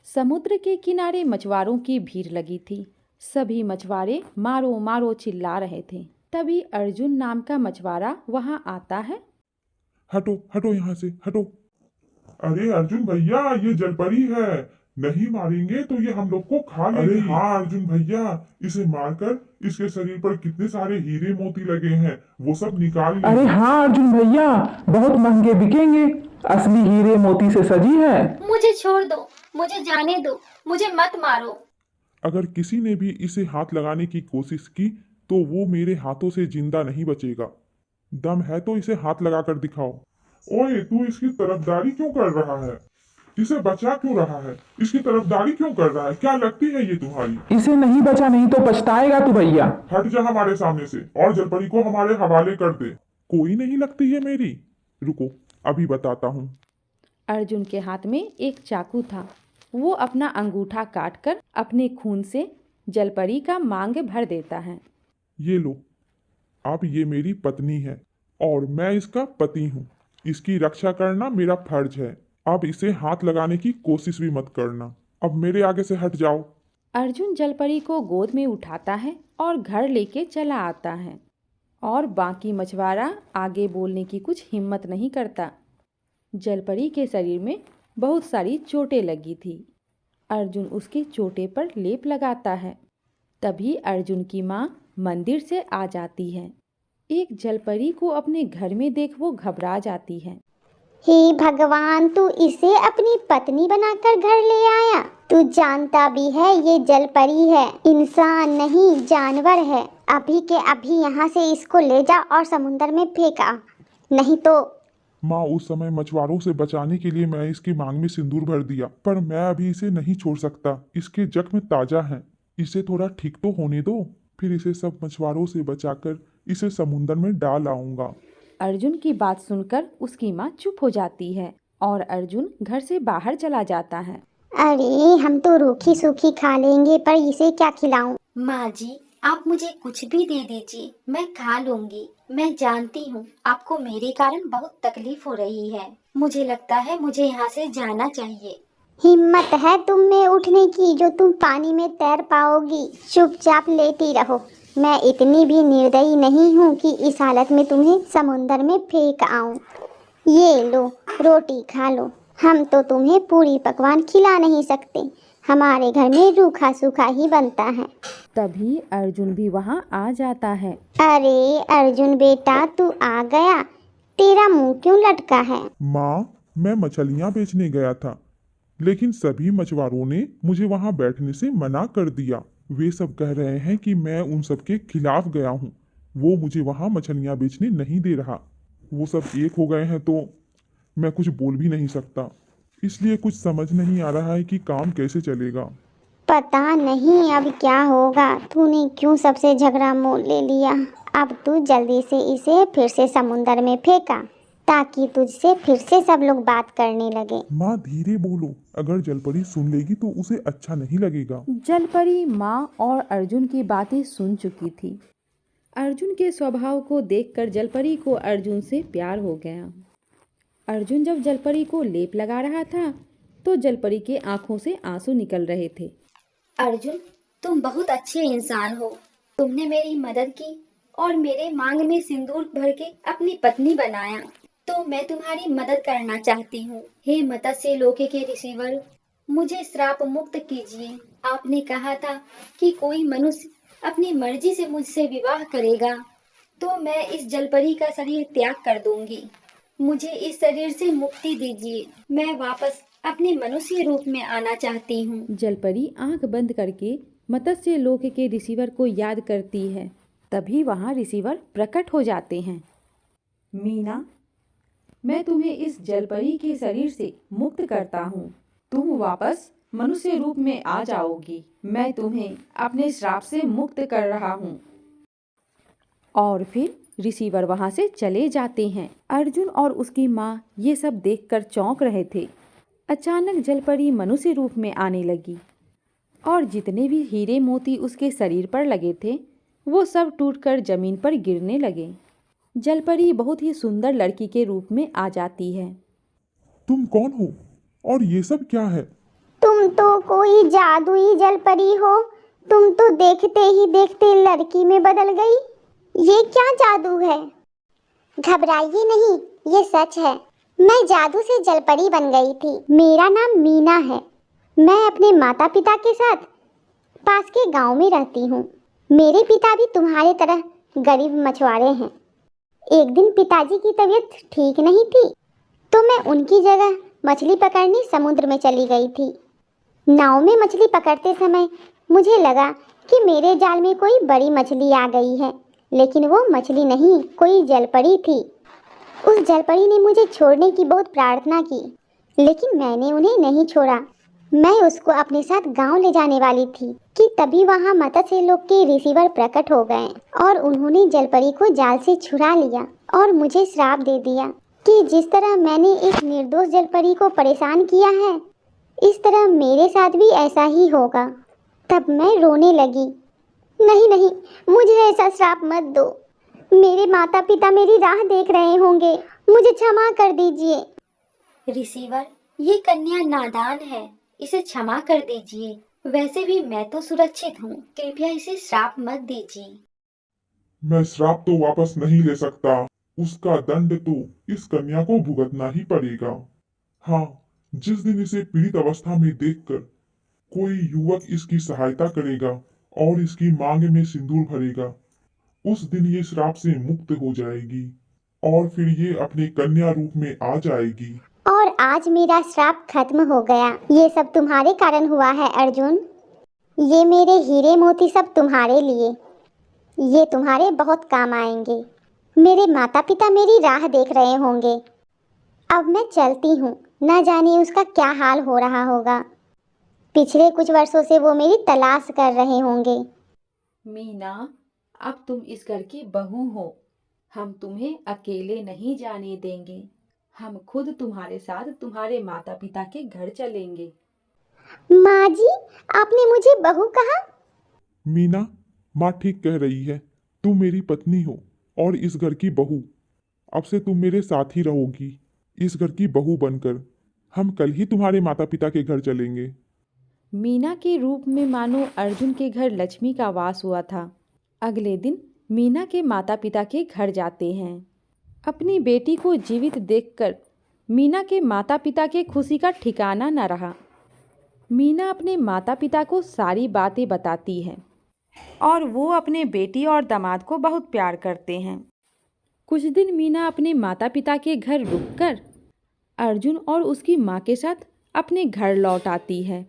समुद्र के किनारे मछुआरों की भीड़ लगी थी। सभी मछुआरे मारो मारो चिल्ला रहे थे। तभी अर्जुन नाम का मछुआरा वहां आता है। हटो हटो यहाँ से हटो। अरे अर्जुन भैया, ये जलपरी है। नहीं मारेंगे तो ये हम लोग को खा लेगी। अरे हाँ अर्जुन भैया, इसे मारकर इसके शरीर पर कितने सारे हीरे मोती लगे हैं, वो सब निकाल अरे लीजिए। हाँ अर्जुन भैया, बहुत महंगे बिकेंगे। असली हीरे मोती से सजी है। मुझे छोड़ दो, मुझे जाने दो, मुझे मत मारो। अगर किसी ने भी इसे हाथ लगाने की कोशिश की तो वो मेरे हाथों से जिंदा नहीं बचेगा। दम है तो इसे हाथ लगाकर दिखाओ। ओए, तू इसकी तरफदारी क्यों कर रहा है? इसे बचा क्यों रहा है? इसकी तरफदारी क्यों कर रहा है? क्या लगती है ये तुम्हारी? इसे नहीं बचा नहीं तो पछताएगा तू भैया। हट जा हमारे सामने से और जलपरी को हमारे हवाले कर दे। कोई नहीं लगती है मेरी। रुको, अभी बताता हूँ। अर्जुन के हाथ में एक चाकू था। वो अपना अंगूठा काटकर अपने खून से जलपरी का मांग भर देता है। ये लो, अब ये मेरी पत्नी है और मैं इसका पति हूँ। इसकी रक्षा करना मेरा फर्ज है। अब इसे हाथ लगाने की कोशिश भी मत करना। अब मेरे आगे से हट जाओ। अर्जुन जलपरी को गोद में उठाता है और घर लेके चला आता है। और बाकी मछुआरा आगे बोलने की कुछ हिम्मत नहीं करता। जलपरी के शरीर में बहुत सारी चोटें लगी थी। अर्जुन उसके चोटे पर लेप लगाता है। तभी अर्जुन की माँ मंदिर से आ जाती है। एक जलपरी को अपने घर में देख वो घबरा जाती है। हे भगवान, तू इसे अपनी पत्नी बनाकर घर ले आया। तू जानता भी है ये जलपरी है, इंसान नहीं जानवर है। अभी के अभी यहाँ से इसको ले जा और समुद्र में फेंका, नहीं तो। माँ, उस समय मछुआरों से बचाने के लिए मैं इसकी मांग में सिंदूर भर दिया, पर मैं अभी इसे नहीं छोड़ सकता। इसके जख्म ताजा हैं। इसे थोड़ा ठीक तो होने दो, फिर इसे सब मछुआरों से बचाकर इसे समुद्र में डाल आऊंगा। अर्जुन की बात सुनकर उसकी माँ चुप हो जाती है और अर्जुन घर से बाहर चला जाता है। अरे हम तो रूखी सूखी खा लेंगे, पर इसे क्या खिलाऊं? माँ जी, आप मुझे कुछ भी दे दीजिए, मैं खा लूंगी। मैं जानती हूँ आपको मेरे कारण बहुत तकलीफ हो रही है। मुझे लगता है मुझे यहाँ से जाना चाहिए। हिम्मत है तुम में उठने की जो तुम पानी में तैर पाओगी। चुपचाप लेटी रहो। मैं इतनी भी निर्दयी नहीं हूँ कि इस हालत में तुम्हें समुद्र में फेंक आऊं। ये लो, रोटी खा लो। हम तो तुम्हें पूरी पकवान खिला नहीं सकते, हमारे घर में रूखा सूखा ही बनता है। तभी अर्जुन भी वहाँ आ जाता है। अरे अर्जुन बेटा, तू आ गया। तेरा मुंह क्यों लटका है? माँ, मैं मछलियाँ बेचने गया था, लेकिन सभी मछुआरों ने मुझे वहाँ बैठने से मना कर दिया। वे सब कह रहे हैं कि मैं उन सब के खिलाफ गया हूँ। वो मुझे वहाँ मछलियाँ बेचने नहीं दे रहा। वो सब एक हो गए हैं तो मैं कुछ बोल भी नहीं सकता। इसलिए कुछ समझ नहीं आ रहा है कि काम कैसे चलेगा। पता नहीं अब क्या होगा। तूने क्यों सबसे झगड़ा मोल ले लिया? अब तू जल्दी से इसे फिर से समुद्र में फेंका, ताकि तुझसे फिर से सब लोग बात करने लगे। माँ धीरे बोलो, अगर जलपरी सुन लेगी तो उसे अच्छा नहीं लगेगा। जलपरी माँ और अर्जुन की बातें सुन चुकी थी। अर्जुन के स्वभाव को देखकर जलपरी को अर्जुन से प्यार हो गया। अर्जुन जब जलपरी को लेप लगा रहा था तो जलपरी के आंखों से आंसू निकल रहे थे। अर्जुन, तुम बहुत अच्छे इंसान हो। तुमने मेरी मदद की और मेरे मांग में सिंदूर भर के अपनी पत्नी बनाया, तो मैं तुम्हारी मदद करना चाहती हूँ। हे मत्स्य लोके के रिसीवर, मुझे श्राप मुक्त कीजिए। आपने कहा था कि कोई मनुष्य अपनी मर्जी से मुझसे विवाह करेगा तो मैं इस जलपरी का शरीर त्याग कर दूंगी। मुझे इस शरीर से मुक्ति दीजिए। मैं वापस अपने मनुष्य रूप में आना चाहती हूँ। जलपरी आंख बंद करके मत्स्य लोक के रिसीवर को याद करती है। तभी वहाँ रिसीवर प्रकट हो जाते हैं। मीना, मैं तुम्हें इस जलपरी के शरीर से मुक्त करता हूँ। तुम वापस मनुष्य रूप में आ जाओगी। मैं तुम्हें अपने श्राप से मुक्त कर रहा हूँ। और फिर रिसीवर वहाँ से चले जाते हैं। अर्जुन और उसकी माँ ये सब देखकर चौंक रहे थे। अचानक जलपरी मनुष्य रूप में आने लगी और जितने भी हीरे मोती उसके शरीर पर लगे थे वो सब टूटकर जमीन पर गिरने लगे। जलपरी बहुत ही सुंदर लड़की के रूप में आ जाती है। तुम कौन हो और ये सब क्या है? तुम तुम तो कोई जादुई जल परी हो। तुम तो देखते ही देखते लड़की में बदल गई। ये क्या जादू है? घबराइए नहीं, ये सच है। मैं जादू से जलपरी बन गई थी। मेरा नाम मीना है। मैं अपने माता पिता के साथ पास के गांव में रहती हूँ। मेरे पिता भी तुम्हारे तरह गरीब मछुआरे हैं। एक दिन पिताजी की तबीयत ठीक नहीं थी, तो मैं उनकी जगह मछली पकड़ने समुद्र में चली गई थी। नाव में मछली पकड़ते समय मुझे लगा कि मेरे जाल में कोई बड़ी मछली आ गई है, लेकिन वो मछली नहीं, कोई जलपरी थी। उस जलपरी ने मुझे छोड़ने की बहुत प्रार्थना की, लेकिन मैंने उन्हें नहीं छोड़ा। मैं उसको अपने साथ गांव ले जाने वाली थी कि तभी वहां मत्स्य लोक के रिसीवर प्रकट हो गए और उन्होंने जलपरी को जाल से छुड़ा लिया और मुझे श्राप दे दिया कि जिस तरह मैंने एक निर्दोष जलपरी को परेशान किया है, इस तरह मेरे साथ भी ऐसा ही होगा। तब मैं रोने लगी। नहीं नहीं, मुझे ऐसा श्राप मत दो। मेरे माता पिता मेरी राह देख रहे होंगे, मुझे क्षमा कर दीजिए। रिसीवर, ये कन्या नादान है, इसे क्षमा कर दीजिए। वैसे भी मैं तो सुरक्षित हूँ, कृपया इसे श्राप मत दीजिए। मैं श्राप तो वापस नहीं ले सकता। उसका दंड तो इस कन्या को भुगतना ही पड़ेगा। हाँ, जिस दिन इसे पीड़ित अवस्था में देखकर कोई युवक इसकी सहायता करेगा और इसकी मांग में सिंदूर भरेगा, उस दिन ये श्राप से मुक्त हो जाएगी और फिर ये अपने कन्या रूप में आ जाएगी। और आज मेरा श्राप खत्म हो गया। ये सब तुम्हारे कारण हुआ है अर्जुन। ये मेरे हीरे मोती सब तुम्हारे लिए। ये तुम्हारे बहुत काम आएंगे। मेरे माता पिता मेरी राह देख रहे होंगे। अब मैं चलती हूँ, न जाने उसका क्या हाल हो रहा होगा। पिछले कुछ वर्षों से वो मेरी तलाश कर रहे होंगे। मीना, अब तुम इस घर की बहू हो। हम तुम्हें अकेले नहीं जाने देंगे। हम खुद तुम्हारे साथ तुम्हारे माता पिता के घर चलेंगे। माँ जी, आपने मुझे बहू कहा? मीना, माँ ठीक कह रही है। तुम मेरी पत्नी हो और इस घर की बहू। अब से तुम मेरे साथ ही रहोगी, इस घर की बहू बनकर। हम कल ही तुम्हारे माता पिता के घर चलेंगे। मीना के रूप में मानो अर्जुन के घर लक्ष्मी का वास हुआ था। अगले दिन मीना के माता पिता के घर जाते हैं। अपनी बेटी को जीवित देखकर मीना के माता पिता के खुशी का ठिकाना न रहा। मीना अपने माता पिता को सारी बातें बताती है और वो अपने बेटी और दामाद को बहुत प्यार करते हैं। कुछ दिन मीना अपने माता पिता के घर रुककर अर्जुन और उसकी माँ के साथ अपने घर लौट आती है।